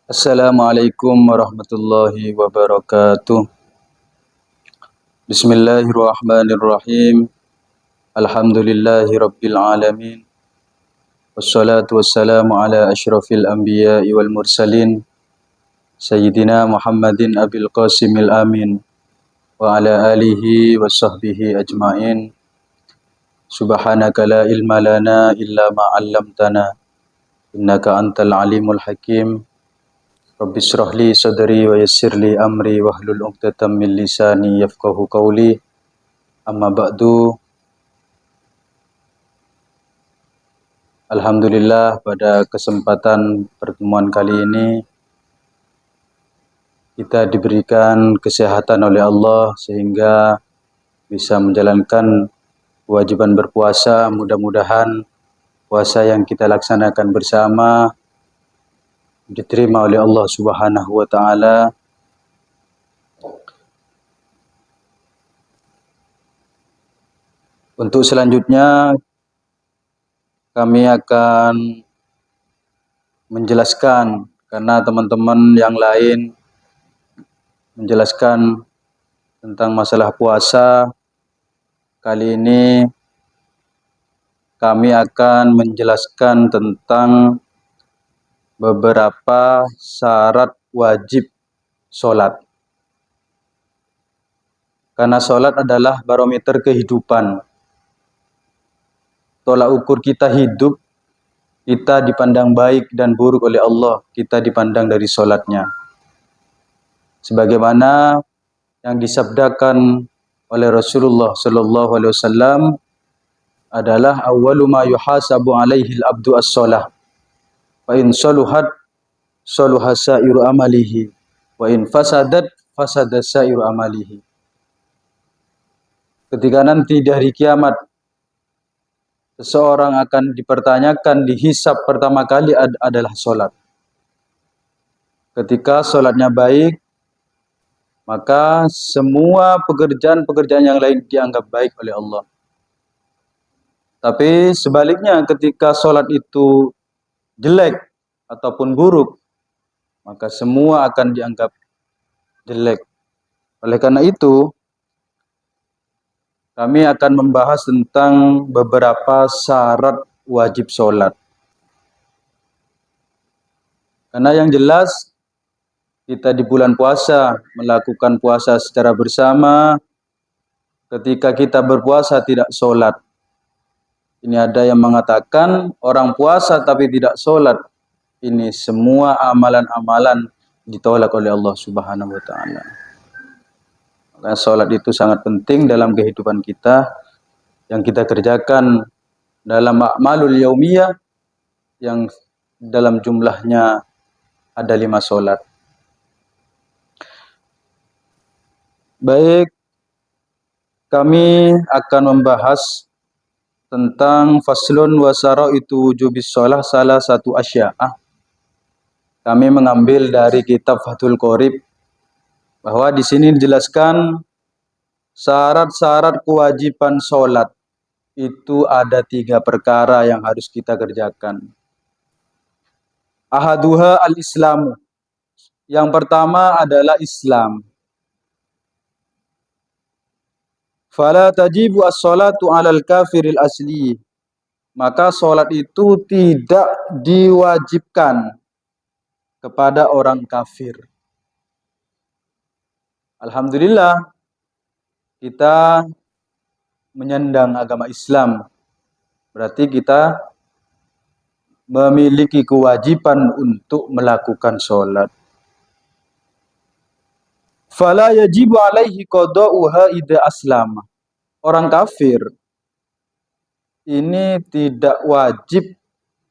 Assalamualaikum warahmatullahi wabarakatuh. Bismillahirrahmanirrahim. Alhamdulillahi rabbil alamin. Wassalatu wassalamu ala asyrafil anbiya'i wal mursalin. Sayyidina Muhammadin abil qasimil amin. Wa ala alihi wa sahbihi ajma'in. Subhanaka la ilma lana illa ma'allamtana. Innaka antal alimul hakim. Rabbi shrah li sadri wa yassir li amri wahlul 'uqdatam min lisani yafqahu qawli. Amma ba'du. Alhamdulillah pada kesempatan pertemuan kali ini kita diberikan kesehatan oleh Allah sehingga bisa menjalankan kewajiban berpuasa. Mudah-mudahan puasa yang kita laksanakan bersama diterima oleh Allah Subhanahu wa taala. Untuk selanjutnya kami akan menjelaskan karena teman-teman yang lain menjelaskan tentang masalah puasa. Kali ini kami akan menjelaskan tentang beberapa syarat wajib sholat. Karena sholat adalah barometer kehidupan. Tolak ukur kita hidup, kita dipandang baik dan buruk oleh Allah, kita dipandang dari sholatnya. Sebagaimana yang disabdakan oleh Rasulullah Sallallahu Alaihi Wasallam adalah awwalu ma yuhasabu alaihi al-abdu as-sholah. Wa in saluhat saluha sa'iru amalihi wa in fasadat fasada sa'iru amalihi. Ketika nanti di hari kiamat seseorang akan dipertanyakan, dihisab pertama kali adalah sholat. Ketika sholatnya baik, maka semua pekerjaan-pekerjaan yang lain dianggap baik oleh Allah. Tapi sebaliknya ketika sholat itu jelek ataupun buruk, maka semua akan dianggap jelek. Oleh karena itu, kami akan membahas tentang beberapa syarat wajib sholat. Karena yang jelas, kita di bulan puasa melakukan puasa secara bersama. Ketika kita berpuasa tidak sholat. Ini ada yang mengatakan orang puasa tapi tidak sholat. Ini semua amalan-amalan ditolak oleh Allah Subhanahu wa ta'ala. Maka sholat itu sangat penting dalam kehidupan kita yang kita kerjakan dalam a'malul yaumiyah yang dalam jumlahnya ada 5 sholat. Baik, kami akan membahas tentang faslun wa syaraitu wujubis shalah salah satu asya'ah. Kami mengambil dari kitab Fathul Qorib bahwa di sini dijelaskan syarat-syarat kewajiban sholat itu ada 3 perkara yang harus kita kerjakan. Ahaduha al-islamu. Yang pertama adalah Islam. Fala tajibu as-sholatu 'alal kafiril asli. Maka sholat itu tidak diwajibkan kepada orang kafir. Alhamdulillah, kita menyandang agama Islam. Berarti kita memiliki kewajiban untuk melakukan sholat. Fala yajibu alaihi qada'uha idza aslama. Orang kafir ini tidak wajib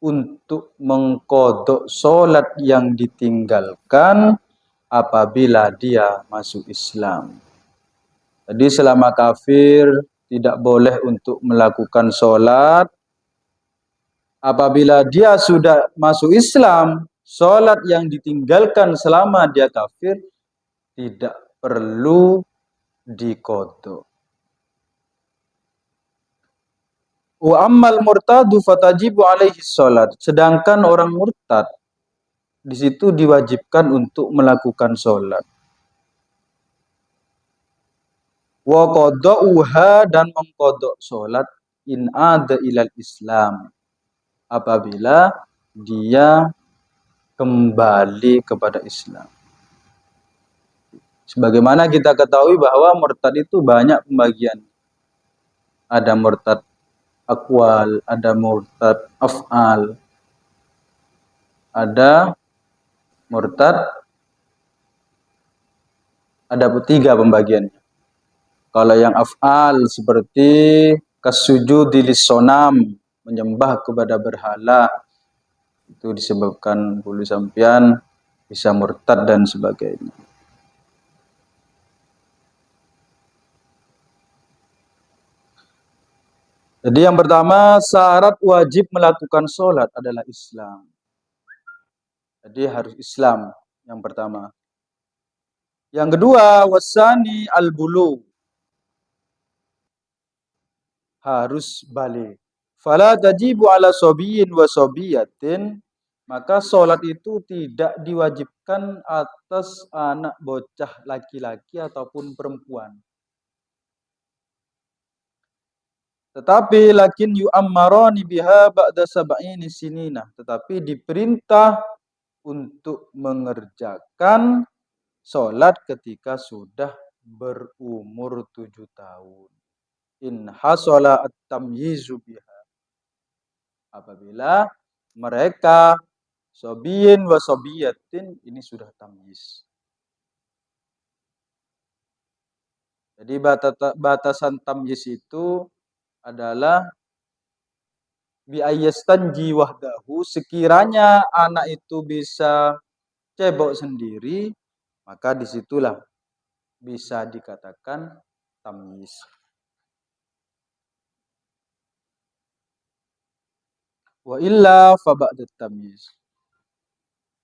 untuk mengqadha sholat yang ditinggalkan apabila dia masuk Islam. Jadi selama kafir tidak boleh untuk melakukan sholat. Apabila dia sudah masuk Islam, sholat yang ditinggalkan selama dia kafir tidak perlu diqadha. Wa ammal murtadu fatajibu alaihi sholat. Sedangkan orang murtad di situ diwajibkan untuk melakukan sholat. Wa qada'uha, dan mengkodok sholat, in ada ilal Islam, apabila dia kembali kepada Islam. Sebagaimana kita ketahui bahwa murtad itu banyak pembagian. Ada murtad aqwal, ada murtad af'al, ada murtad, ada 3 pembagiannya. Kalau yang af'al seperti kasujudi lis-sonam, menyembah kepada berhala, itu disebabkan bulu sampian bisa murtad dan sebagainya. Jadi yang pertama, syarat wajib melakukan sholat adalah Islam. Jadi harus Islam yang pertama. Yang kedua, wasani al-bulu, harus balik. Fala tajibu ala sobiyin wa sobiyatin, maka sholat itu tidak diwajibkan atas anak bocah laki-laki ataupun perempuan. Tetapi lakin yu'ammarani biha ba'da sab'ini sinina, tetapi diperintah untuk mengerjakan sholat ketika sudah berumur 7 tahun. In hasala at-tamyizu biha, apabila mereka sobiyin wa sobiyatin ini sudah tamyiz. Jadi batasan tamyiz itu adalah bi ayyastanji wahdahu, sekiranya anak itu bisa cebok sendiri, maka disitulah bisa dikatakan tamyiz. Wa illa fa ba'da tamyiz.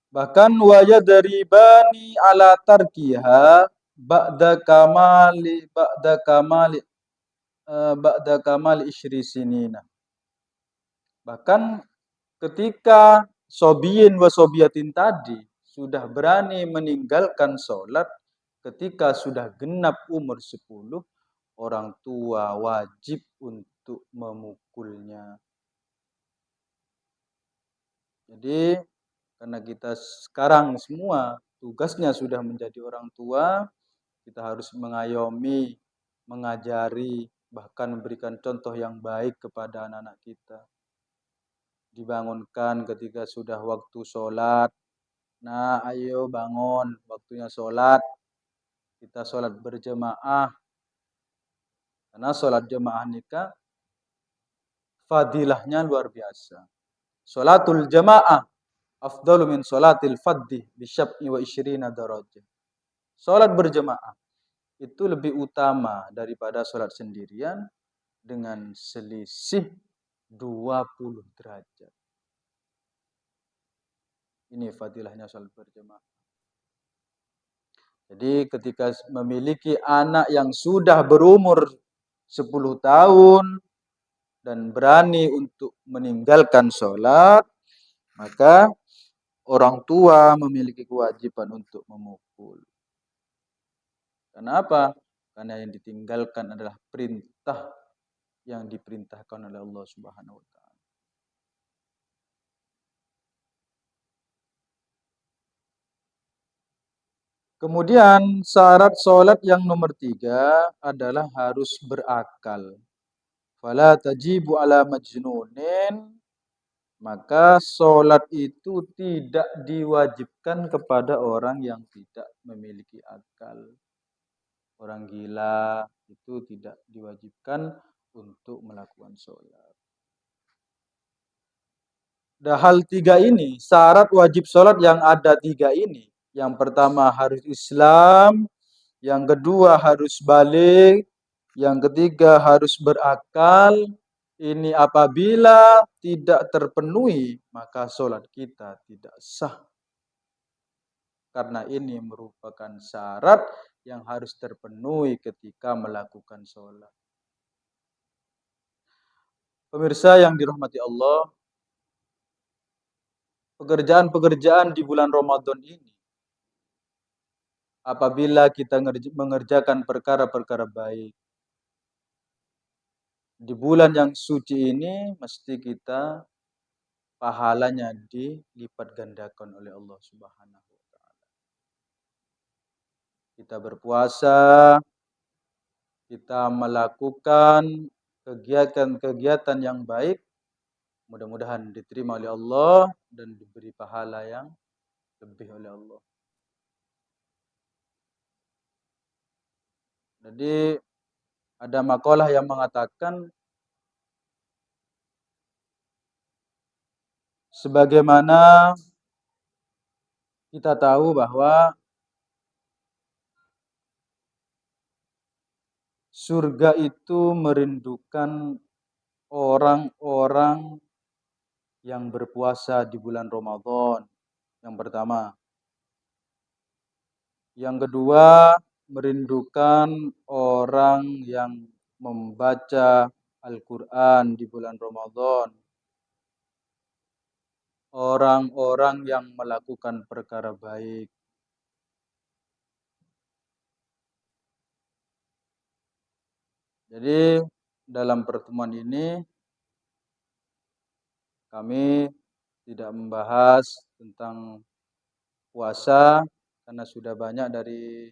Bahkan wa yadribani ala tarkiha ba'da kamali isyri sinina. Bahkan ketika sobiyin wa sobiyatin tadi sudah berani meninggalkan sholat ketika sudah genap umur 10, orang tua wajib untuk memukulnya. Jadi karena kita sekarang semua tugasnya sudah menjadi orang tua, kita harus mengayomi, mengajari, bahkan memberikan contoh yang baik kepada anak-anak kita. Dibangunkan ketika sudah waktu sholat. Nah, ayo bangun, waktunya sholat. Kita sholat berjemaah. Karena sholat jemaah nikah fadilahnya luar biasa. Sholatul jemaah afdalu min sholatil faddi bisyab'i wa isyrina darajah. Sholat berjemaah itu lebih utama daripada sholat sendirian dengan selisih 20 derajat. Ini fadilahnya sholat berjemaah. Jadi ketika memiliki anak yang sudah berumur 10 tahun dan berani untuk meninggalkan sholat, maka orang tua memiliki kewajiban untuk memukul. Kenapa? Karena yang ditinggalkan adalah perintah yang diperintahkan oleh Allah Subhanahu wa taala. Kemudian syarat sholat yang nomor 3 adalah harus berakal. Fala tajibu ala majnunin, maka sholat itu tidak diwajibkan kepada orang yang tidak memiliki akal. Orang gila itu tidak diwajibkan untuk melakukan sholat. Nah, hal 3 ini, syarat wajib sholat yang ada 3 ini. Yang pertama harus Islam, yang kedua harus balik, yang ketiga harus berakal. Ini apabila tidak terpenuhi, maka sholat kita tidak sah. Karena ini merupakan syarat yang harus terpenuhi ketika melakukan sholat. Pemirsa yang dirahmati Allah, pekerjaan-pekerjaan di bulan Ramadan ini, apabila kita mengerjakan perkara-perkara baik di bulan yang suci ini, mesti kita pahalanya dilipat gandakan oleh Allah Subhanahu wa taala. Kita berpuasa, kita melakukan kegiatan-kegiatan yang baik, mudah-mudahan diterima oleh Allah dan diberi pahala yang lebih oleh Allah. Jadi ada makalah yang mengatakan sebagaimana kita tahu bahwa surga itu merindukan orang-orang yang berpuasa di bulan Ramadan. Yang pertama. Yang kedua, merindukan orang yang membaca Al-Quran di bulan Ramadan. Orang-orang yang melakukan perkara baik. Jadi dalam pertemuan ini kami tidak membahas tentang puasa karena sudah banyak dari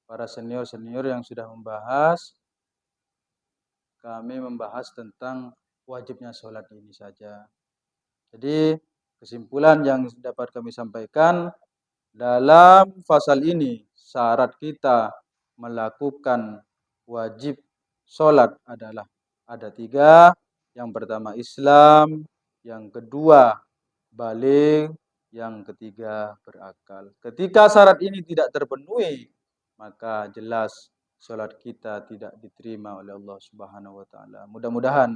para senior-senior yang sudah membahas. Kami membahas tentang wajibnya sholat ini saja. Jadi kesimpulan yang dapat kami sampaikan dalam pasal ini, syarat kita melakukan wajib sholat adalah ada 3. Yang pertama Islam, yang kedua baligh, yang ketiga berakal. Ketika syarat ini tidak terpenuhi, maka jelas sholat kita tidak diterima oleh Allah Subhanahu wa taala. Mudah-mudahan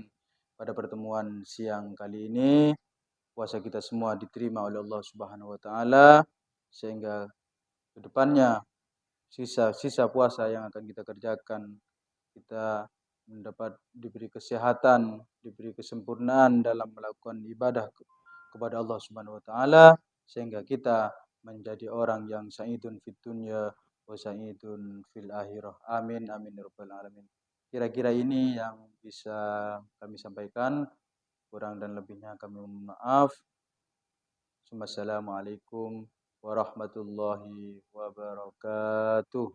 pada pertemuan siang kali ini puasa kita semua diterima oleh Allah Subhanahu wa taala, sehingga ke depannya sisa-sisa puasa yang akan kita kerjakan kita mendapat diberi kesehatan, diberi kesempurnaan dalam melakukan ibadah kepada Allah Subhanahu wa taala, sehingga kita menjadi orang yang sa'idun fid dunya wa sa'idun fil akhirah. Amin amin ya rabbal alamin. Kira-kira ini yang bisa kami sampaikan. Kurang dan lebihnya kami mohon maaf. Wassalamualaikum warahmatullahi wabarakatuh.